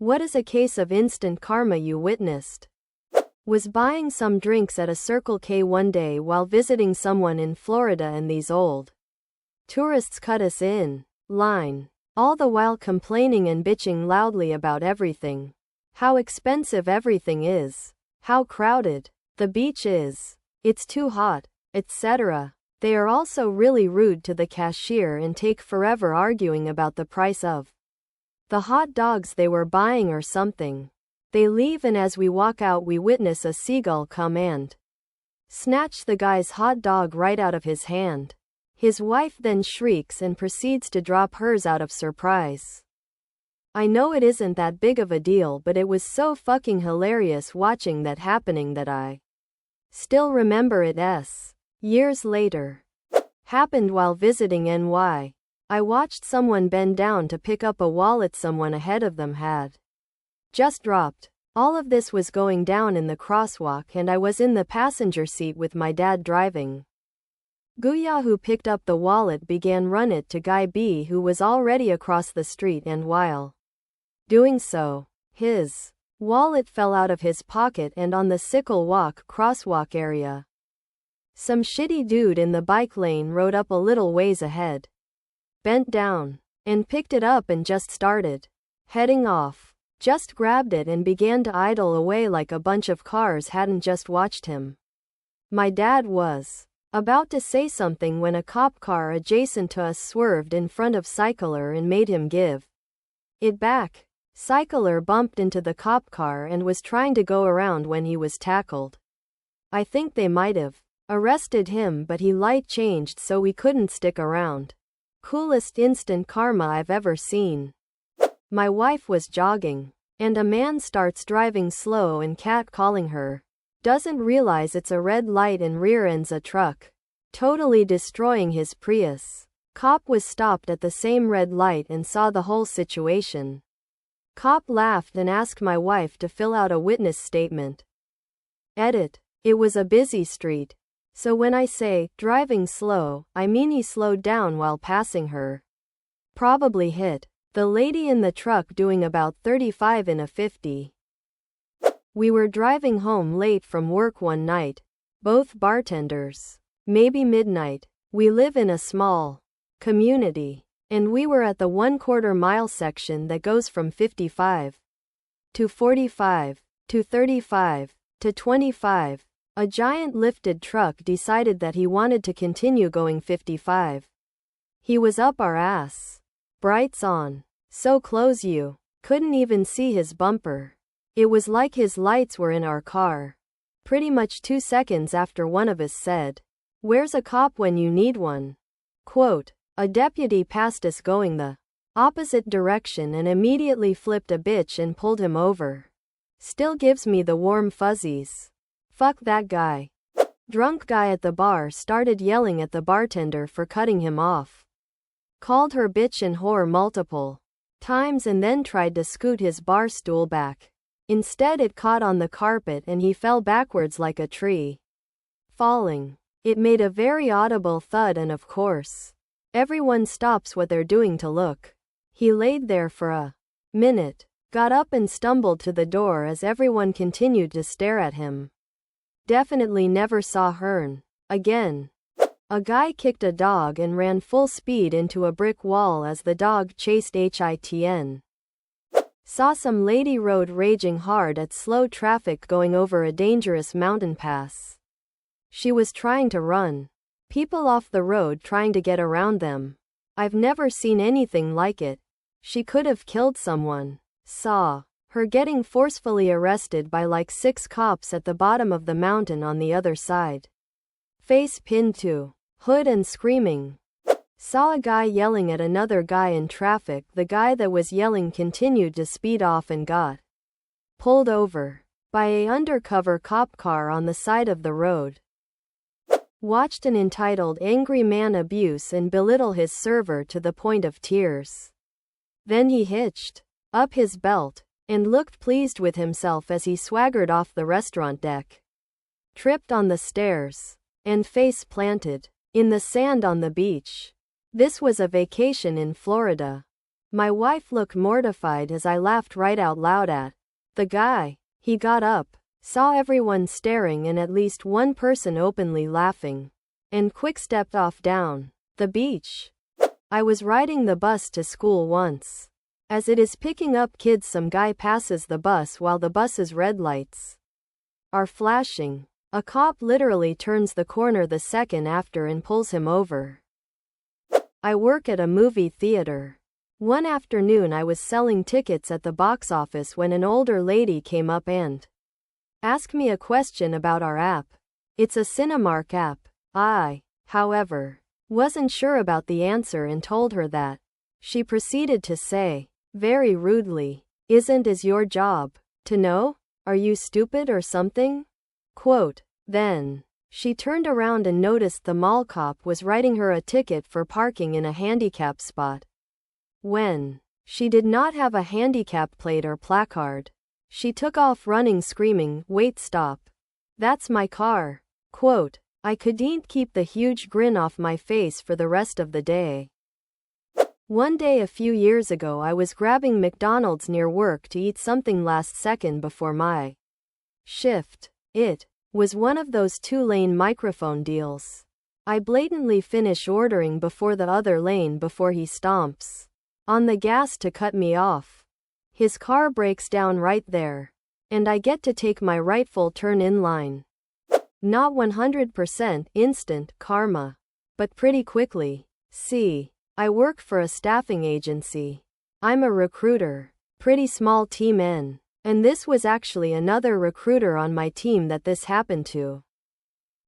What is a case of instant karma you witnessed? Was buying some drinks at a Circle K one day while visiting someone in Florida, and these old tourists cut us in line, all the while complaining and bitching loudly about everything. How expensive everything is. How crowded the beach is. It's too hot, etc. They are also really rude to the cashier and take forever arguing about the price of the hot dogs they were buying or something. They leave, and as we walk out we witness a seagull come and snatch the guy's hot dog right out of his hand. His wife then shrieks and proceeds to drop hers out of surprise. I know it isn't that big of a deal, but it was so fucking hilarious watching that happening that I still remember it. Years later. Happened while visiting NY. I watched someone bend down to pick up a wallet someone ahead of them had just dropped. All of this was going down in the crosswalk, and I was in the passenger seat with my dad driving. Guya, who picked up the wallet, began run it to Guy B, who was already across the street, and while doing so, his wallet fell out of his pocket and on the Sickle Walk crosswalk area. Some shitty dude in the bike lane rode up a little ways ahead, bent down, and picked it up and just started heading off. Just grabbed it and began to idle away like a bunch of cars hadn't just watched him. My dad was about to say something when a cop car adjacent to us swerved in front of Cycler and made him give it back. Cycler bumped into the cop car and was trying to go around when he was tackled. I think they might have arrested him, but he light changed so we couldn't stick around. Coolest instant karma I've ever seen. My wife was jogging, and a man starts driving slow and cat-calling her. Doesn't realize it's a red light and rear-ends a truck, totally destroying his Prius. Cop was stopped at the same red light and saw the whole situation. Cop laughed and asked my wife to fill out a witness statement. Edit. It was a busy street, so when I say driving slow, I mean he slowed down while passing her. Probably hit the lady in the truck doing about 35 in a 50. We were driving home late from work one night, both bartenders. Maybe midnight. We live in a small community, and we were at the 1/4 mile section that goes from 55 to 45 to 35 to 25. A giant lifted truck decided that he wanted to continue going 55. He was up our ass. Brights on. So close you couldn't even see his bumper. It was like his lights were in our car. Pretty much 2 seconds after, one of us said, "Where's a cop when you need one?" Quote, a deputy passed us going the opposite direction and immediately flipped a bitch and pulled him over. Still gives me the warm fuzzies. Fuck that guy. Drunk guy at the bar started yelling at the bartender for cutting him off. Called her bitch and whore multiple times and then tried to scoot his bar stool back. Instead it caught on the carpet and he fell backwards like a tree falling. It made a very audible thud and of course, everyone stops what they're doing to look. He laid there for a minute, got up and stumbled to the door as everyone continued to stare at him. Definitely never saw Hearn again. A guy kicked a dog and ran full speed into a brick wall as the dog chased HITN. Saw some lady road raging hard at slow traffic going over a dangerous mountain pass. She was trying to run people off the road trying to get around them. I've never seen anything like it. She could have killed someone. Saw her getting forcefully arrested by like 6 cops at the bottom of the mountain on the other side. Face pinned to hood and screaming. Saw a guy yelling at another guy in traffic. The guy that was yelling continued to speed off and got pulled over by a undercover cop car on the side of the road. Watched an entitled angry man abuse and belittle his server to the point of tears. Then he hitched up his belt and looked pleased with himself as he swaggered off the restaurant deck. Tripped on the stairs and face planted in the sand on the beach. This was a vacation in Florida. My wife looked mortified as I laughed right out loud at the guy. He got up, saw everyone staring and at least one person openly laughing, and quick stepped off down the beach. I was riding the bus to school once. As it is picking up kids, some guy passes the bus while the bus's red lights are flashing. A cop literally turns the corner the second after and pulls him over. I work at a movie theater. One afternoon I was selling tickets at the box office when an older lady came up and asked me a question about our app. It's a Cinemark app. I, however, wasn't sure about the answer and told her that. She proceeded to say, very rudely, "Isn't it your job to know? Are you stupid or something?" Quote. Then she turned around and noticed the mall cop was writing her a ticket for parking in a handicap spot. When she did not have a handicap plate or placard, she took off running screaming, "Wait, stop. That's my car." Quote. I couldn't keep the huge grin off my face for the rest of the day. One day a few years ago I was grabbing McDonald's near work to eat something last second before my shift. It was one of those 2-lane microphone deals. I blatantly finish ordering before the other lane before he stomps on the gas to cut me off. His car breaks down right there, and I get to take my rightful turn in line. Not 100% instant karma, but pretty quickly. See, I work for a staffing agency. I'm a recruiter. Pretty small team in. And this was actually another recruiter on my team that this happened to.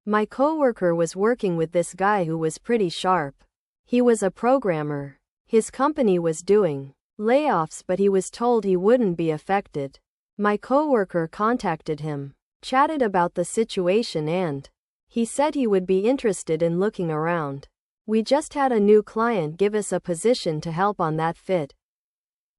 My coworker was working with this guy who was pretty sharp. He was a programmer. His company was doing layoffs, but he was told he wouldn't be affected. My coworker contacted him, chatted about the situation, and he said he would be interested in looking around. We just had a new client give us a position to help on that fit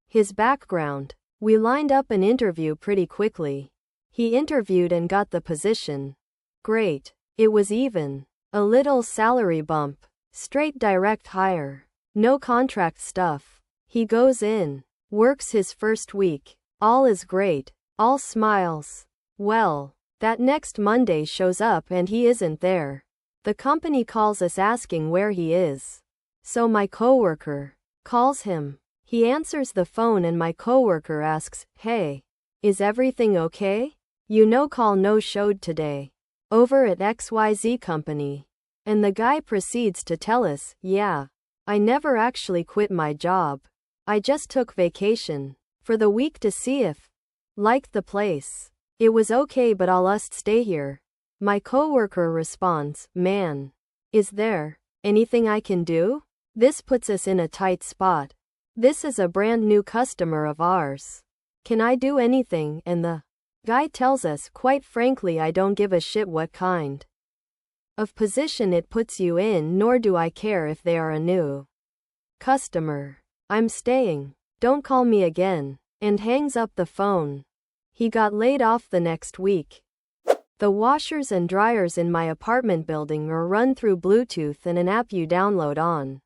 his background. We lined up an interview pretty quickly. He interviewed and got the position. Great. It was even a little salary bump. Straight direct hire. No contract stuff. He goes in, works his first week. All is great. All smiles. Well, that next Monday shows up and he isn't there. The company calls us asking where he is. So my coworker calls him. He answers the phone and my coworker asks, "Hey, is everything okay? You know, call no-showed today. Over at XYZ company." And the guy proceeds to tell us, "Yeah, I never actually quit my job. I just took vacation for the week to see if liked the place. It was okay, but I'll just stay here." My coworker responds, "Man, is there anything I can do? This puts us in a tight spot. This is a brand new customer of ours. Can I do anything?" And the guy tells us, "Quite frankly, I don't give a shit what kind of position it puts you in, nor do I care if they are a new customer. I'm staying. Don't call me again." And hangs up the phone. He got laid off the next week. The washers and dryers in my apartment building are run through Bluetooth and an app you download on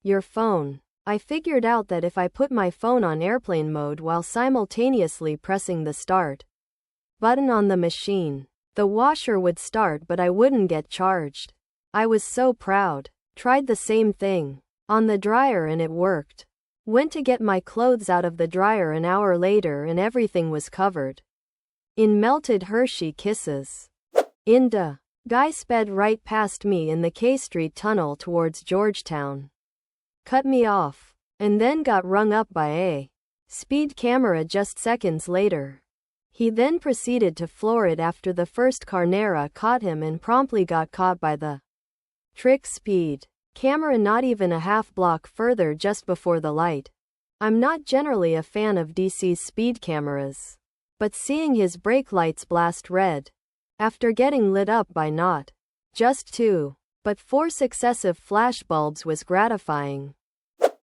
your phone. I figured out that if I put my phone on airplane mode while simultaneously pressing the start button on the machine, the washer would start but I wouldn't get charged. I was so proud. Tried the same thing on the dryer and it worked. Went to get my clothes out of the dryer an hour later and everything was covered in melted Hershey Kisses. Inda. Guy sped right past me in the K Street tunnel towards Georgetown. Cut me off. And then got rung up by a speed camera just seconds later. He then proceeded to floor it after the first Carnera caught him and promptly got caught by the trick speed camera not even a half block further just before the light. I'm not generally a fan of DC's speed cameras, but seeing his brake lights blast red after getting lit up by not just 2, but 4 successive flashbulbs was gratifying.